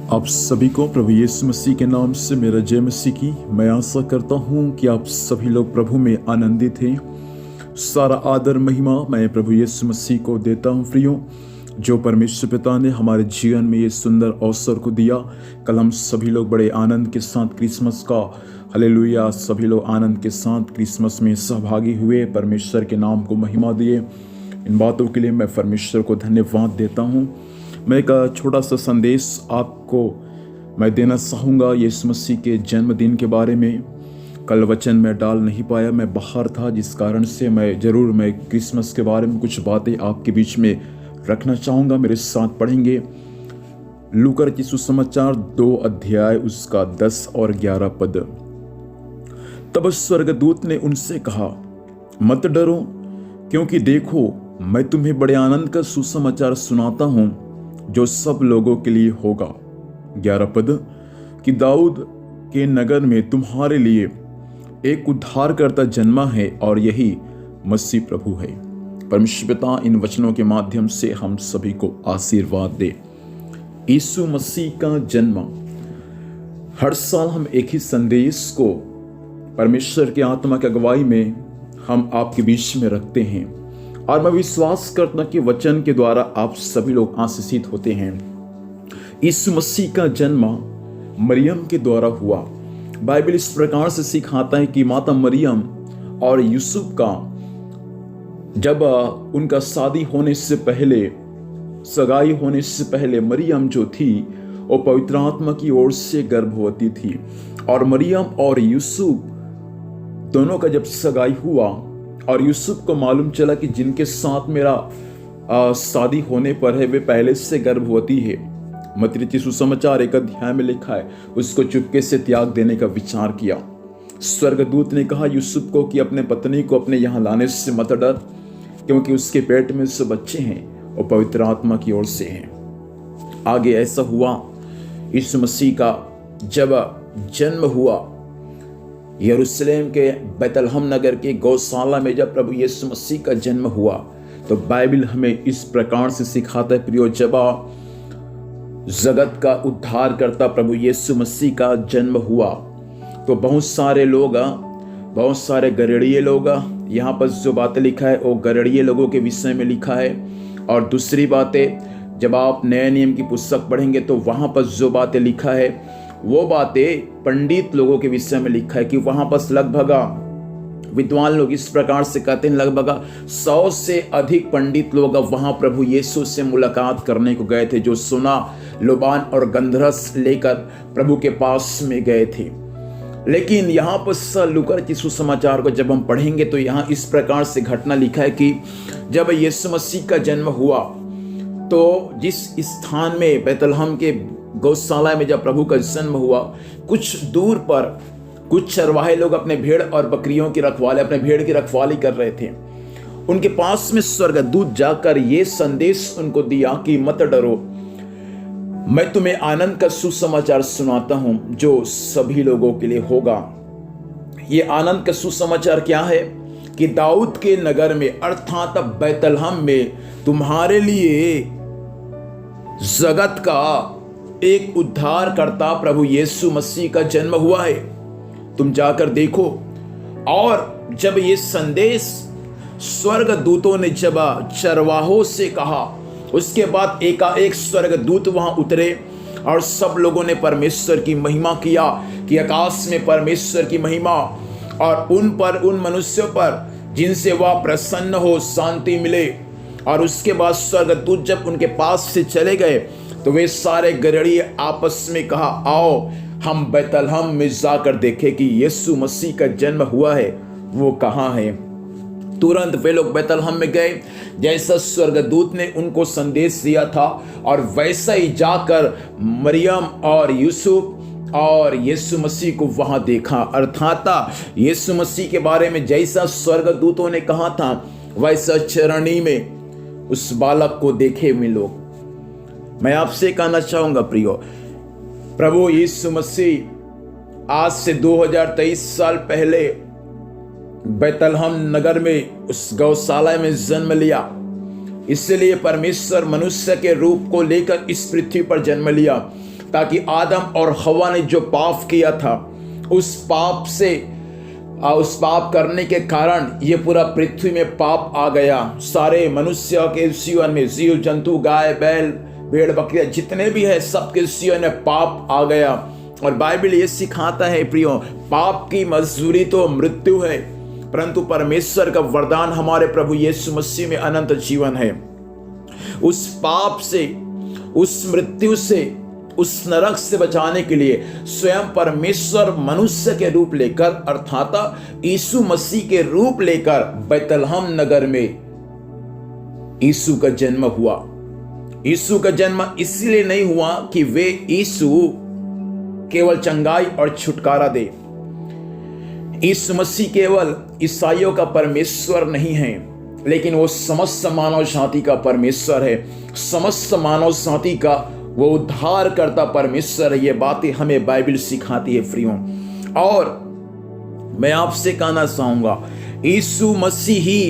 आप सभी को प्रभु यीशु मसीह के नाम से मेरा जय मसीह की। मैं आशा करता हूँ कि आप सभी लोग प्रभु में आनंदित हैं। सारा आदर महिमा मैं प्रभु यीशु मसीह को देता हूँ। प्रियो, जो परमेश्वर पिता ने हमारे जीवन में ये सुंदर अवसर को दिया, कल हम सभी लोग बड़े आनंद के साथ क्रिसमस का हालेलुया, सभी लोग आनंद के साथ क्रिसमस में सहभागी हुए, परमेश्वर के नाम को महिमा दिए। इन बातों के लिए मैं परमेश्वर को धन्यवाद देता हूँ। मैं एक छोटा सा संदेश आपको मैं देना चाहूँगा यीशु मसीह के जन्मदिन के बारे में। कल वचन में डाल नहीं पाया, मैं बाहर था, जिस कारण से मैं क्रिसमस के बारे में कुछ बातें आपके बीच में रखना चाहूँगा। मेरे साथ पढ़ेंगे लूका की सुसमाचार 2 अध्याय उसका 10 और 11 पद। तब स्वर्गदूत ने उनसे कहा, मत डरो, क्योंकि देखो मैं तुम्हें बड़े आनंद का सुसमाचार सुनाता हूँ जो सब लोगों के लिए होगा। 11 पद कि दाऊद के नगर में तुम्हारे लिए एक उद्धारकर्ता जन्मा है और यही मसीह प्रभु है। परमेश्वर पिता इन वचनों के माध्यम से हम सभी को आशीर्वाद दे। यीशु मसीह का जन्म, हर साल हम एक ही संदेश को परमेश्वर की आत्मा की अगुवाई में हम आपके बीच में रखते हैं, और मैं विश्वास करता हूं कि वचन के द्वारा आप सभी लोग आशीषित होते हैं। यीशु मसीह का जन्म मरियम के द्वारा हुआ। बाइबल इस प्रकार से सिखाता है कि माता मरियम और यूसुफ का जब उनका शादी होने से पहले, सगाई होने से पहले, मरियम जो थी वो पवित्र आत्मा की ओर से गर्भवती थी, और मरियम और यूसुफ दोनों का जब सगाई हुआ और यूसुफ को मालूम चला कि जिनके साथ मेरा शादी होने पर है वे पहले से गर्भवती है, मत्ती की सुसमाचार 1 अध्याय में लिखा है, उसको चुपके से त्याग देने का विचार किया। स्वर्गदूत ने कहा यूसुफ को कि अपने पत्नी को अपने यहाँ लाने से मत डर, क्योंकि उसके पेट में जो बच्चे हैं वो पवित्र आत्मा की ओर से हैं। आगे ऐसा हुआ, यीशु मसीह का जब जन्म हुआ यरूशलेम के बैतलहम नगर के गौशाला में, जब प्रभु यीशु मसीह का जन्म हुआ, तो बाइबल हमें इस प्रकार से सिखाता है प्रियो, जब जगत का उद्धार करता प्रभु यीशु मसीह का जन्म हुआ तो बहुत सारे लोग, बहुत सारे गरड़िए लोग, यहाँ पर जो बातें लिखा है वो गरड़िए लोगों के विषय में लिखा है। और दूसरी बातें, जब आप नए नियम की पुस्तक पढ़ेंगे तो वहाँ पर जो बातें लिखा है वो बातें पंडित लोगों के विषय में लिखा है कि वहां पर लगभग, विद्वान लोग इस प्रकार से कहते हैं, लगभग 100 से अधिक पंडित लोग वहां प्रभु यीशु से मुलाकात करने को गए थे, जो सोना, लोबान और गंधरस लेकर प्रभु के पास में गए थे। लेकिन यहाँ पर लूका की सुसमाचार को जब हम पढ़ेंगे तो यहाँ इस प्रकार से घटना लिखा है कि जब यीशु मसीह का जन्म हुआ तो जिस स्थान में बैतलहम के गौशाला में जब प्रभु का जन्म हुआ, कुछ दूर पर कुछ चरवाहे लोग अपने भेड़ और बकरियों की रखवाली, अपने भेड़ की रखवाली कर रहे थे। उनके पास में स्वर्गदूत जाकर ये संदेश उनको दिया कि मत डरो, मैं तुम्हें आनंद का सुसमाचार सुनाता हूं जो सभी लोगों के लिए होगा। ये आनंद का सुसमाचार क्या है कि दाऊद के नगर में अर्थात बैतलहम में तुम्हारे लिए जगत का एक उद्धार करता प्रभु यीशु मसीह का जन्म हुआ है। तुम जाकर देखो। और जब ये संदेश स्वर्गदूतों ने जब चरवाहों से कहा, उसके बाद एकाएक स्वर्गदूत वहां उतरे और सब लोगों ने परमेश्वर की महिमा किया कि आकाश में परमेश्वर की महिमा, और उन मनुष्यों पर जिनसे वह प्रसन्न हो शांति मिले। और उसके बाद स्वर्गदूत जब उनके पास से चले गए तो वे सारे गरड़िए आपस में कहा, आओ हम बैतलहम में जाकर देखें कि यीशु मसीह का जन्म हुआ है, वो कहाँ है। तुरंत वे लोग बैतलहम में गए, जैसा स्वर्गदूत ने उनको संदेश दिया था, और वैसा ही जाकर मरियम और यूसुफ और यीशु मसीह को वहां देखा। अर्थात यीशु मसीह के बारे में जैसा स्वर्गदूतों ने कहा था, वैसा चरणी में उस बालक को देखे हुए लोग। मैं आपसे कहना चाहूंगा प्रियो, प्रभु यीशु मसीह आज से 2023 साल पहले बैतलहम नगर में उस गौशाला में जन्म लिया। इसलिए परमेश्वर मनुष्य के रूप को लेकर इस पृथ्वी पर जन्म लिया ताकि आदम और हवा ने जो पाप किया था, उस पाप करने के कारण ये पूरा पृथ्वी में पाप आ गया। सारे मनुष्य के जीवन में, जीव जंतु, गाय बैल भेड़ बकरियां जितने भी है, सबके जीवन में पाप आ गया। और बाइबल ये सिखाता है प्रियो, पाप की मजदूरी तो मृत्यु है, परंतु परमेश्वर का वरदान हमारे प्रभु यीशु मसीह में अनंत जीवन है। उस पाप से, उस मृत्यु से, उस नरक से बचाने के लिए स्वयं परमेश्वर मनुष्य के रूप लेकर, अर्थात यीशु मसीह के रूप लेकर बैतलहम नगर में यीशु का जन्म हुआ। यीशु का जन्म इसलिए नहीं हुआ कि वे यीशु केवल चंगाई और छुटकारा दे। यीशु मसीह केवल ईसाइयों का परमेश्वर नहीं है, लेकिन वो समस्त मानव जाति का परमेश्वर है, समस्त मानव जाति का वो उद्धार करता परमेश्वर है। ये बातें हमें बाइबल सिखाती है प्रियो। और मैं आपसे कहना चाहूंगा, यीशु मसीह ही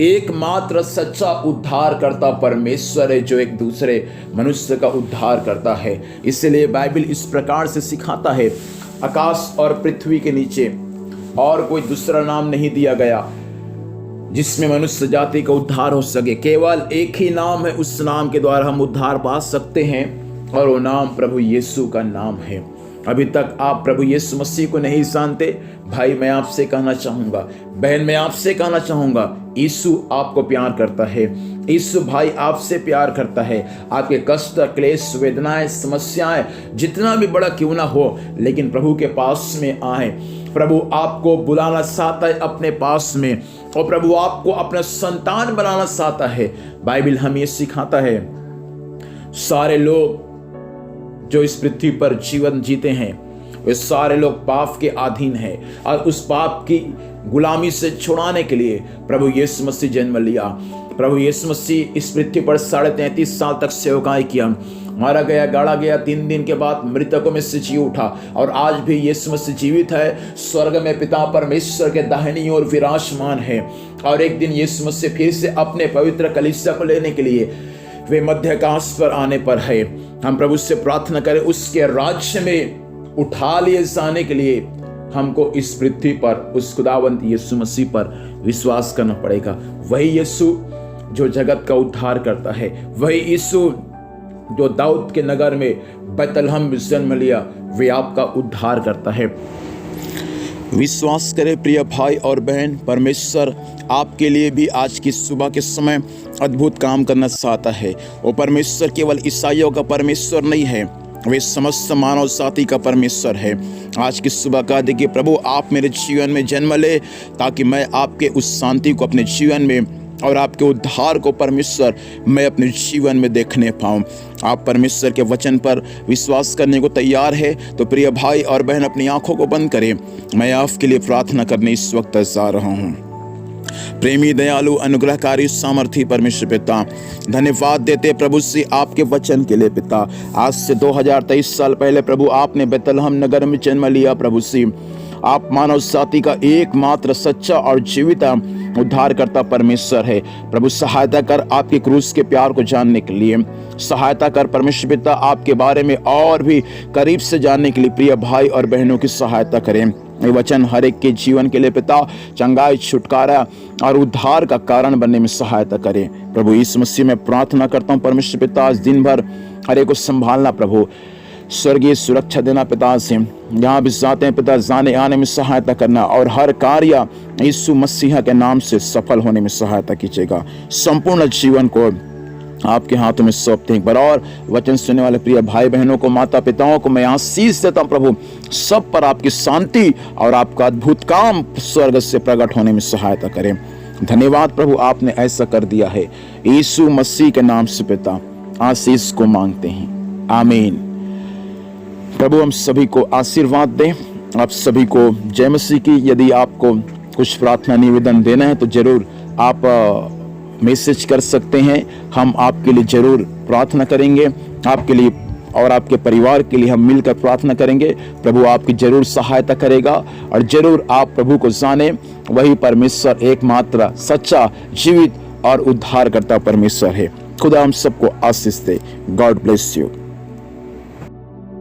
एकमात्र सच्चा उद्धार करता परमेश्वर है, जो एक दूसरे मनुष्य का उद्धार करता है। इसलिए बाइबल इस प्रकार से सिखाता है, आकाश और पृथ्वी के नीचे और कोई दूसरा नाम नहीं दिया गया जिसमें मनुष्य जाति का उद्धार हो सके। केवल एक ही नाम है, उस नाम के द्वारा हम उद्धार पा सकते हैं, और वो नाम प्रभु यीशु का नाम है। अभी तक आप प्रभु यीशु मसीह को नहीं जानते, भाई मैं आपसे कहना चाहूंगा, बहन मैं आपसे कहना चाहूंगा, यीशु आपको प्यार करता है। यीशु भाई आपसे प्यार करता है। आपके कष्ट, क्लेश, वेदनाएं, समस्याएं जितना भी बड़ा क्यों ना हो, लेकिन प्रभु के पास में आए। प्रभु आपको बुलाना चाहता है अपने पास में, और प्रभु आपको अपना संतान बनाना चाहता है। बाइबल हमें सिखाता है, सारे लोग जो इस पृथ्वी पर जीवन जीते हैं, वे सारे लोग पाप के अधीन हैं, और उस पाप की गुलामी से छुड़ाने के लिए प्रभु यीशु मसीह जन्म लिया। प्रभु यीशु मसीह इस पृथ्वी पर 33.5 साल तक सेवकाई किया, मारा गया, गाड़ा गया, 3 दिन के बाद मृतकों में से जी उठा, और आज भी यीशु मसीह जीवित है, स्वर्ग में पिता परमेश्वर के दाहिनी ओर विराजमान है। और एक दिन यीशु मसीह फिर से अपने पवित्र कलीसिया को लेने के लिए वे मध्य आकाश पर आने पर है। हम प्रभु से प्रार्थना करें, उसके राज्य में उठा लिए जाने के लिए हमको इस पृथ्वी पर उस खुदावंत यीशु मसीह पर विश्वास करना पड़ेगा। वही यीशु जो जगत का उद्धार करता है, वही यीशु जो दाऊद के नगर में बैतलहम में जन्म लिया, वे आपका उद्धार करता है। विश्वास करें प्रिय भाई और बहन, परमेश्वर आपके लिए भी आज की सुबह के समय अद्भुत काम करना चाहता है। वो परमेश्वर केवल ईसाइयों का परमेश्वर नहीं है, वे समस्त मानव जाति का परमेश्वर है। आज की सुबह कहा दे कि प्रभु आप मेरे जीवन में जन्म ले, ताकि मैं आपके उस शांति को अपने जीवन में और आपके उद्धार को परमेश्वर मैं अपने जीवन में देखने पाऊँ। आप परमेश्वर के वचन पर विश्वास करने को तैयार है तो प्रिय भाई और बहन अपनी आंखों को बंद करें। मैं आपके लिए प्रार्थना करने इस वक्त जा रहा हूँ। प्रेमी, दयालु, अनुग्रहकारी, सामर्थी परमेश्वर पिता, धन्यवाद देते प्रभु से आपके वचन के लिए पिता। आज से 2023 साल पहले प्रभु आपने बैतलहम नगर में जन्म लिया। प्रभु से आप मानव जाति का एकमात्र सच्चा और जीवित उद्धारकर्ता परमेश्वर है। प्रभु सहायता कर आपके क्रूस के प्यार को जानने के लिए, सहायता कर परमेश्वर पिता आपके बारे में और भी करीब से जानने के लिए प्रिय भाई और बहनों की सहायता करें। ये वचन हर एक के जीवन के लिए पिता चंगाई, छुटकारा और उद्धार का कारण बनने में सहायता करें। प्रभु यीशु मसीह में प्रार्थना करता हूँ परमेश्वर पिता, आज दिन भर हर एक को संभालना प्रभु, स्वर्गीय सुरक्षा देना पिता से, जहाँ भी जाते हैं पिता जाने आने में सहायता करना और हर कार्य यीशु मसीह के नाम से सफल होने में सहायता कीजिएगा। संपूर्ण जीवन को आपके हाथों में सौंपते हैं। एक बार और वचन सुनने वाले प्रिय भाई बहनों को, माता पिताओं को मैं आशीष देता हूँ प्रभु, सब पर आपकी शांति और आपका अद्भुत काम स्वर्ग से प्रकट होने में सहायता करें। धन्यवाद प्रभु, आपने ऐसा कर दिया है। यीशु मसीह के नाम से पिता आशीष को मांगते हैं, आमीन। प्रभु हम सभी को आशीर्वाद दें, आप सभी को जय मसीह की। यदि आपको कुछ प्रार्थना निवेदन देना है तो जरूर आप मैसेज कर सकते हैं। हम आपके लिए जरूर प्रार्थना करेंगे, आपके लिए और आपके परिवार के लिए हम मिलकर प्रार्थना करेंगे। प्रभु आपकी जरूर सहायता करेगा और जरूर आप प्रभु को जाने। वही परमेश्वर एकमात्र सच्चा, जीवित और उद्धार करता परमेश्वर है। खुदा हम सबको आशीष दे। God bless you.